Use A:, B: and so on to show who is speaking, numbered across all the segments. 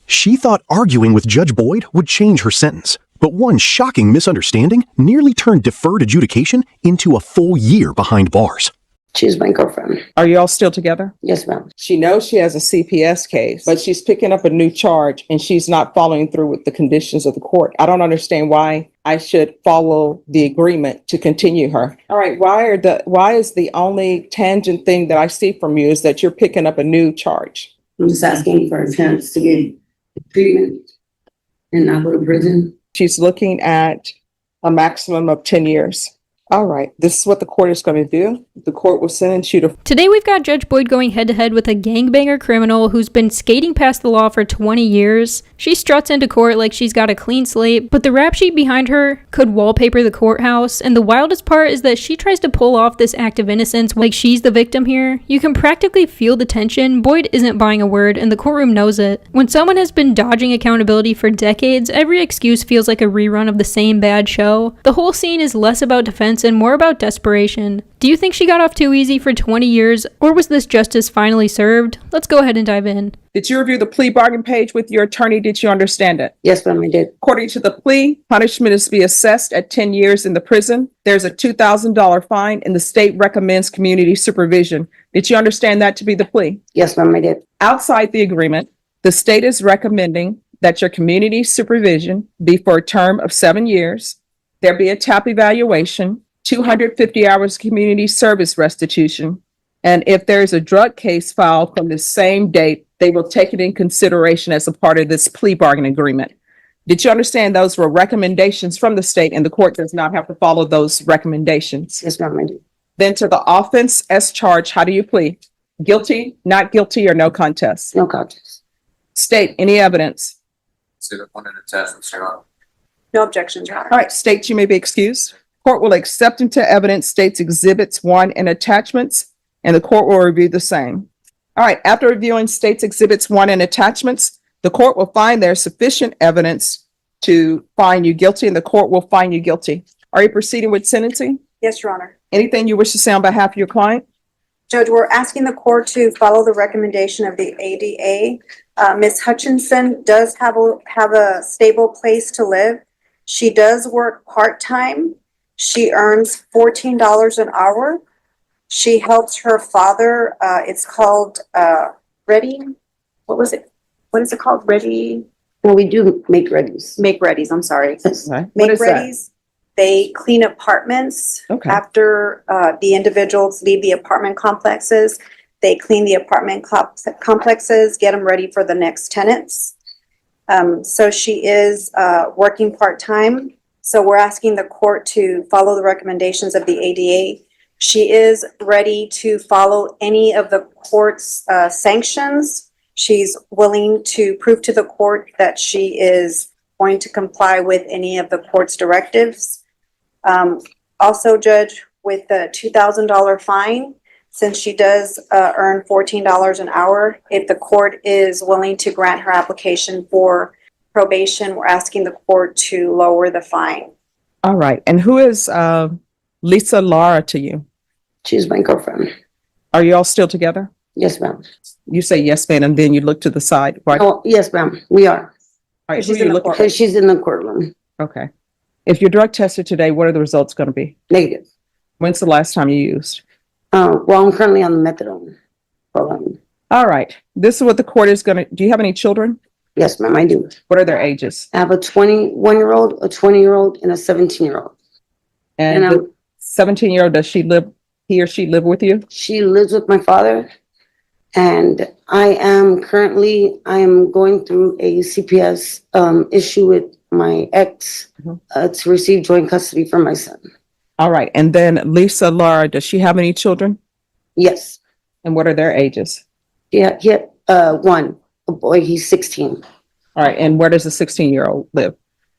A: She thought arguing with Judge Boyd would change her sentence, but one shocking misunderstanding nearly turned deferred adjudication into a full year behind bars.
B: She's my girlfriend.
C: Are you all still together?
B: Yes, ma'am.
C: She knows she has a CPS case, but she's picking up a new charge and she's not following through with the conditions of the court. I don't understand why I should follow the agreement to continue her. All right, why is the only tangent thing that I see from you is that you're picking up a new charge?
B: I'm just asking for a chance to get treatment and not go to prison.
C: She's looking at a maximum of 10 years. All right, this is what the court is going to do. The court will sentence you to...
D: Today we've got Judge Boyd going head-to-head with a gangbanger criminal who's been skating past the law for 20 years. She struts into court like she's got a clean slate, but the rap sheet behind her could wallpaper the courthouse, and the wildest part is that she tries to pull off this act of innocence like she's the victim here. You can practically feel the tension. Boyd isn't buying a word, and the courtroom knows it. When someone has been dodging accountability for decades, every excuse feels like a rerun of the same bad show. The whole scene is less about defense and more about desperation. Do you think she got off too easy for 20 years, or was this justice finally served? Let's go ahead and dive in.
C: Did you review the plea bargain page with your attorney? Did you understand it?
B: Yes, ma'am, I did.
C: According to the plea, punishment is to be assessed at 10 years in the prison. There's a $2,000 fine, and the state recommends community supervision. Did you understand that to be the plea?
B: Yes, ma'am, I did.
C: Outside the agreement, the state is recommending that your community supervision be for a term of 7 years. There be a TAP evaluation, 250 hours community service restitution, and if there's a drug case filed from the same date, they will take it in consideration as a part of this plea bargain agreement. Did you understand those were recommendations from the state and the court does not have to follow those recommendations?
B: Yes, ma'am, I did.
C: Then to the offense as charged, how do you plead? Guilty, not guilty, or no contest?
B: No contest.
C: State any evidence.
E: Consider one of the attachments, Your Honor.
F: No objections, Your Honor.
C: All right, state you may be excused. Court will accept into evidence states exhibits 1 and attachments, and the court will review the same. All right, after reviewing states exhibits 1 and attachments, the court will find there's sufficient evidence to find you guilty, and the court will find you guilty. Are you proceeding with sentencing?
F: Yes, Your Honor.
C: Anything you wish to say on behalf of your client?
F: Judge, we're asking the court to follow the recommendation of the ADA. Ms. Hutchinson does have a stable place to live. She does work part-time. She earns $14 an hour. She helps her father. It's called Ready. What was it? What is it called? Ready?
B: Well, we do make readies.
F: Make Readies. I'm sorry.
C: Okay. What
F: Make
C: is that?
F: Readies. They clean apartments
C: Okay.
F: after the individuals leave the apartment complexes. They clean the apartment complexes, get them ready for the next tenants. So she is working part-time. So we're asking the court to follow the recommendations of the ADA. She is ready to follow any of the court's sanctions. She's willing to prove to the court that she is going to comply with any of the court's directives. Also, Judge, with the $2,000 fine, since she does earn $14 an hour, if the court is willing to grant her application for probation, we're asking the court to lower the fine.
C: All right. And who is Lisa Lara to you?
B: She's my girlfriend.
C: Are you all still together?
B: Yes, ma'am.
C: You say yes, ma'am, and then you look to the side, right?
B: Oh, yes, ma'am, we are.
C: All right,
F: she's
C: who are
F: in
C: you
F: the
C: looking
B: Because she's in the courtroom.
C: for? Okay. If you're drug tested today, what are the results going to be?
B: Negative.
C: When's the last time you used?
B: Well, I'm currently on the methadone.
C: All right. This is what the court is going to, do you have any children?
B: Yes, ma'am, I do.
C: What are their ages?
B: I have a 21-year-old, a 20-year-old, and a 17-year-old.
C: And
B: And
C: the 17-year-old, does he or she live with you?
B: she lives with my father. And I am going through a CPS issue with my ex to receive joint custody for my son.
C: All right. And then Lisa Lara, does she have any children?
B: Yes.
C: And what are their ages?
B: Yeah, one, a boy, he's 16.
C: All right. And where does the 16-year-old live?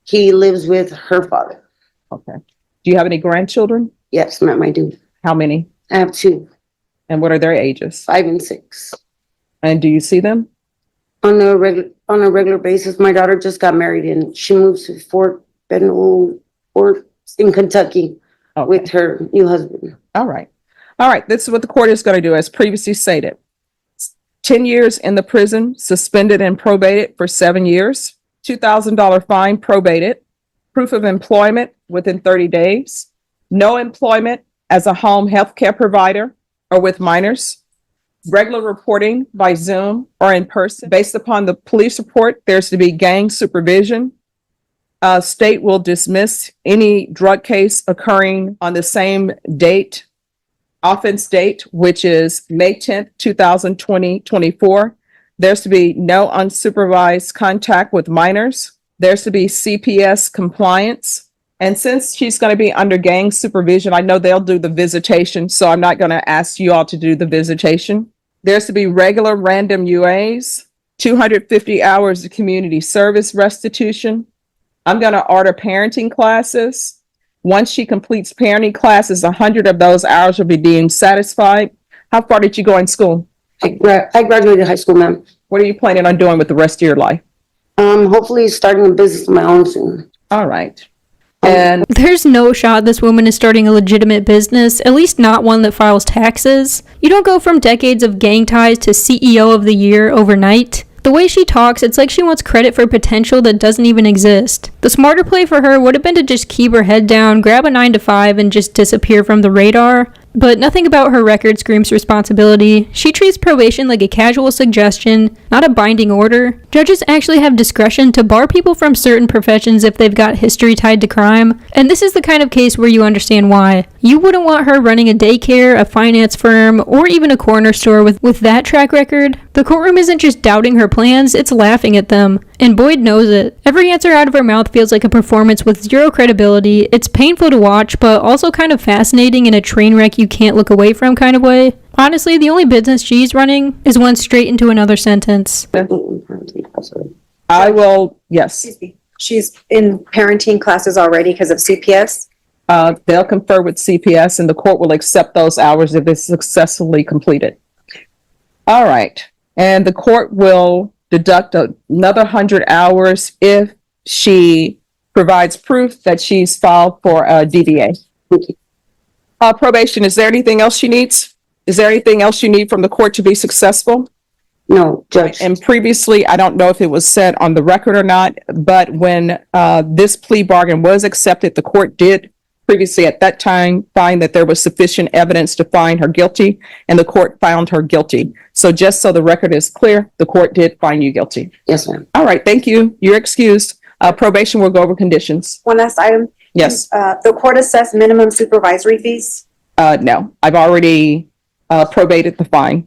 B: He lives with her father.
C: Okay. Do you have any grandchildren?
B: Yes, ma'am, I do.
C: How many?
B: I have two,
C: And what are their ages?
B: 5 and 6.
C: And do you see them?
B: On a regular basis. My daughter just got married and she moves to Fort Benel in Kentucky with her new husband.
C: All right. All right. This is what the court is going to do, as previously stated. 10 years in the prison, suspended and probated for 7 years, $2,000 fine probated, proof of employment within 30 days, no employment as a home healthcare provider or with minors, regular reporting by Zoom or in person. Based upon the police report, there's to be gang supervision. State will dismiss any drug case occurring on the same date, offense date, which is May 10th, 2024. There's to be no unsupervised contact with minors. There's to be CPS compliance. And since she's going to be under gang supervision, I know they'll do the visitation, so I'm not going to ask you all to do the visitation. There's to be regular random UAs, 250 hours of community service restitution. I'm going to order parenting classes. Once she completes parenting classes, 100 of those hours will be deemed satisfied. How far did you go in school?
B: I graduated high school, ma'am.
C: What are you planning on doing with the rest of your life?
B: Hopefully starting a business of my own soon.
C: All right. And
D: There's no shot this woman is starting a legitimate business, at least not one that files taxes. You don't go from decades of gang ties to CEO of the year overnight. The way she talks, it's like she wants credit for potential that doesn't even exist. The smarter play for her would have been to just keep her head down, grab a 9-to-5, and just disappear from the radar. But nothing about her record screams responsibility. She treats probation like a casual suggestion, not a binding order. Judges actually have discretion to bar people from certain professions if they've got history tied to crime. And this is the kind of case where you understand why. You wouldn't want her running a daycare, a finance firm, or even a corner store with that track record. The courtroom isn't just doubting her plans, it's laughing at them. And Boyd knows it. Every answer out of her mouth feels like a performance with zero credibility. It's painful to watch, but also kind of fascinating in a train wreck you can't look away from kind of way. Honestly, the only business she's running is one straight into another sentence.
C: I will, yes.
F: Excuse me. She's in parenting classes already because of CPS.
C: They'll confer with CPS and the court will accept those hours if it's successfully completed. All right. And the court will deduct another 100 hours if she provides proof that she's filed for a DDA. Probation, is there anything else she needs? Is there anything else you need from the court to be successful?
B: No, Judge.
C: And previously, I don't know if it was said on the record or not, but when this plea bargain was accepted, the court did previously at that time find that there was sufficient evidence to find her guilty, and the court found her guilty. So just so the record is clear, the court did find you guilty.
B: Yes, ma'am.
C: All right, thank you. You're excused. Probation will go over conditions.
F: One last item.
C: Yes.
F: The court assessed minimum supervisory fees.
C: No, I've already probated the fine.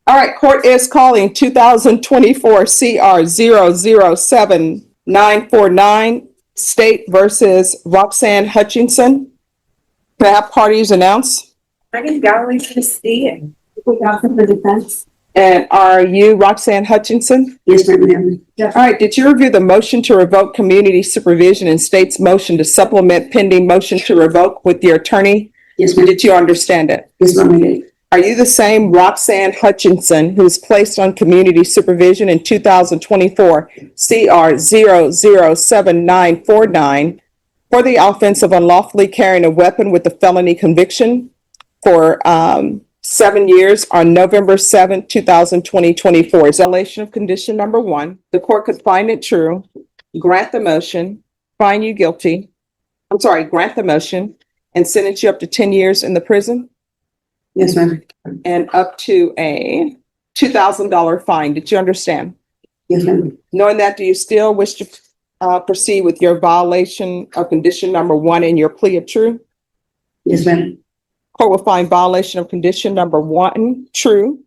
C: All right, court is calling 2024 CR 007949, State versus Roxanne Hutchinson. Can I have parties announce?
G: Megan Galloway for the state and People Johnson for defense.
C: And are you Roxanne Hutchinson?
B: Yes, ma'am.
C: All right, did you review the motion to revoke community supervision and state's motion to supplement pending motion to revoke with your attorney?
B: Yes, ma'am.
C: Did you understand it?
B: Yes, ma'am, I did.
C: Are you the same Roxanne Hutchinson who was placed on community supervision in 2024 CR 007949 for the offense of unlawfully carrying a weapon with a felony conviction for 7 years on November 7th, 2024? Is violation of condition number 1. The court could find it true, grant the motion, find you guilty. Grant the motion and sentence you up to 10 years in the prison
B: Yes, ma'am.
C: and up to a $2,000 fine. Did you understand?
B: Yes, ma'am.
C: Knowing that, do you still wish to proceed with your violation of condition number 1 in your plea of true?
B: Yes, ma'am.
C: Court will find violation of condition number 1 true.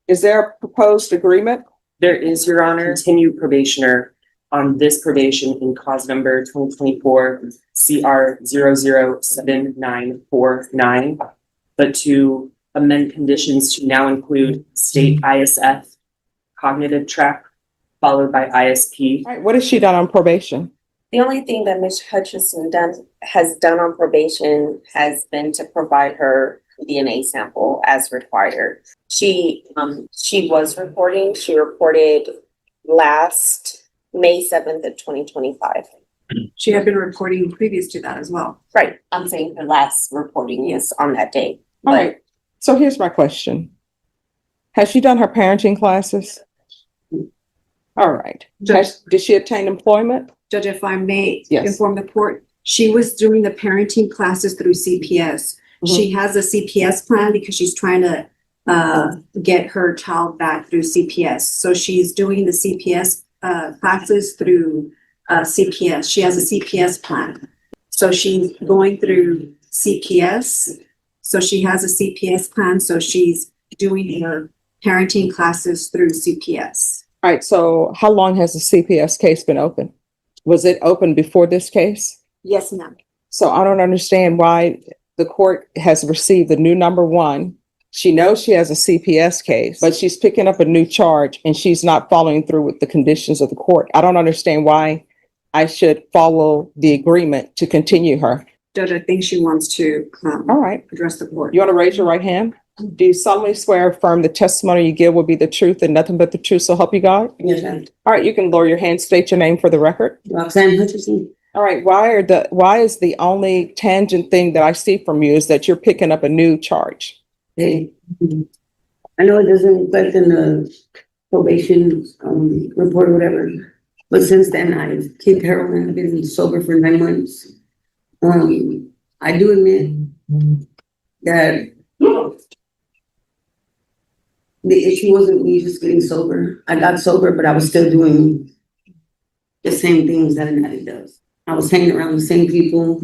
C: Is there a proposed agreement?
H: There is, Your Honor, continue probationer on this probation in cause number 2024 CR 007949, but to amend conditions to now include state ISF, cognitive track, followed by ISP.
C: All right, what has she done on probation?
G: The only thing that Ms. Hutchison has done on probation has been to provide her DNA sample as required. She was reporting. She reported last May 7th of 2025.
I: She had been reporting previous to that as well.
G: Right. I'm saying her last reporting is on that day.
C: All right. So here's my question. Has she done her parenting classes? All right. Did she obtain employment?
I: Judge, if I may
C: Yes.
I: inform the court, she was doing the parenting classes through CPS. She has a CPS plan because she's trying to get her child back through CPS. So she's doing the CPS classes through CPS. She has a CPS plan. So she's going through CPS. So she has a CPS plan. So she's doing her parenting classes through CPS.
C: All right, so how long has the CPS case been open? Was it open before this case?
I: Yes, ma'am.
C: So I don't understand why the court has received the new number one. She knows she has a CPS case, but she's picking up a new charge and she's not following through with the conditions of the court. I don't understand why I should follow the agreement to continue her.
I: Judge, I think she wants to
C: All right.
I: address the court.
C: You want to raise your right hand? Do you solemnly swear or affirm the testimony you give will be the truth and nothing but the truth, so help you God?
B: Yes, ma'am.
C: All right, you can lower your hand, state your name for the record.
B: Roxanne Hutchinson.
C: All right, why is the only tangent thing that I see from you is that you're picking up a new charge?
B: Hey, I know it doesn't reflect in the probation report or whatever, but since then I've kicked heroin. I've been sober for 9 months. I do admit that the issue wasn't me just getting sober. I got sober, but I was still doing the same things that an addict does. I was hanging around the same people.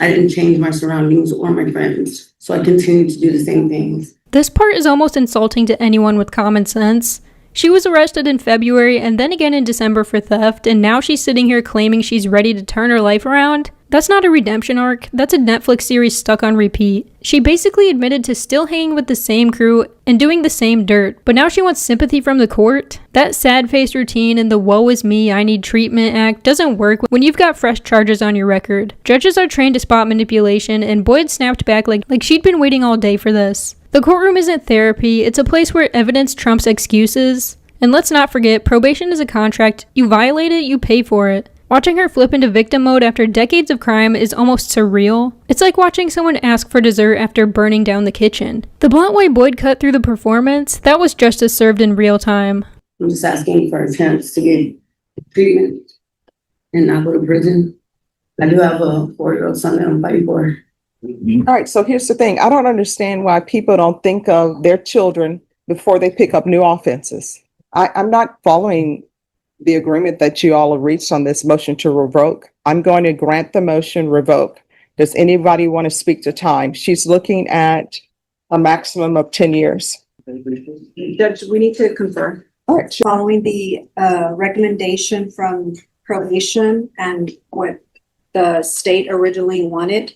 B: I didn't change my surroundings or my friends, so I continued to do the same things.
D: This part is almost insulting to anyone with common sense. She was arrested in February and then again in December for theft, and now she's sitting here claiming she's ready to turn her life around? That's not a redemption arc, that's a Netflix series stuck on repeat. She basically admitted to still hanging with the same crew and doing the same dirt, but now she wants sympathy from the court? That sad-faced routine and the woe is me, I need treatment act doesn't work when you've got fresh charges on your record. Judges are trained to spot manipulation, and Boyd snapped back like she'd been waiting all day for this. The courtroom isn't therapy, it's a place where evidence trumps excuses. And let's not forget, probation is a contract. You violate it, you pay for it. Watching her flip into victim mode after decades of crime is almost surreal. It's like watching someone ask for dessert after burning down the kitchen. The blunt way Boyd cut through the performance, that was justice served in real time.
B: I'm just asking for a chance to get treatment and not go to prison. I do have a 4-year-old son that I'm fighting for.
C: All right, so here's the thing. I don't understand why people don't think of their children before they pick up new offenses. I'm not following the agreement that you all have reached on this motion to revoke. I'm going to grant the motion revoke. Does anybody want to speak to time? She's looking at a maximum of 10 years.
I: Judge, we need to confer.
C: All right, sure.
F: Following the recommendation from probation and what the state originally wanted,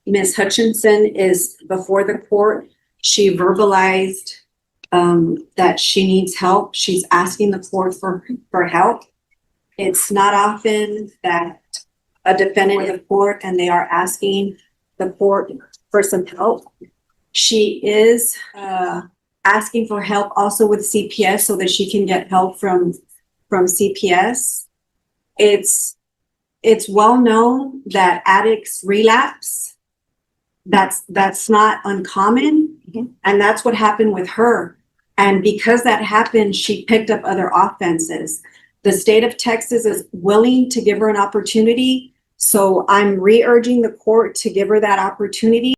F: Ms. Hutchinson is before the court. She verbalized that she needs help. She's asking the court for help. It's not often that a defendant in the court and they are asking the court for some help. She is asking for help also with CPS so that she can get help from CPS. It's well known that addicts relapse. That's not uncommon. And that's what happened with her. And because that happened, she picked up other offenses. The state of Texas is willing to give her an opportunity. So I'm re-urging the court to give her that opportunity.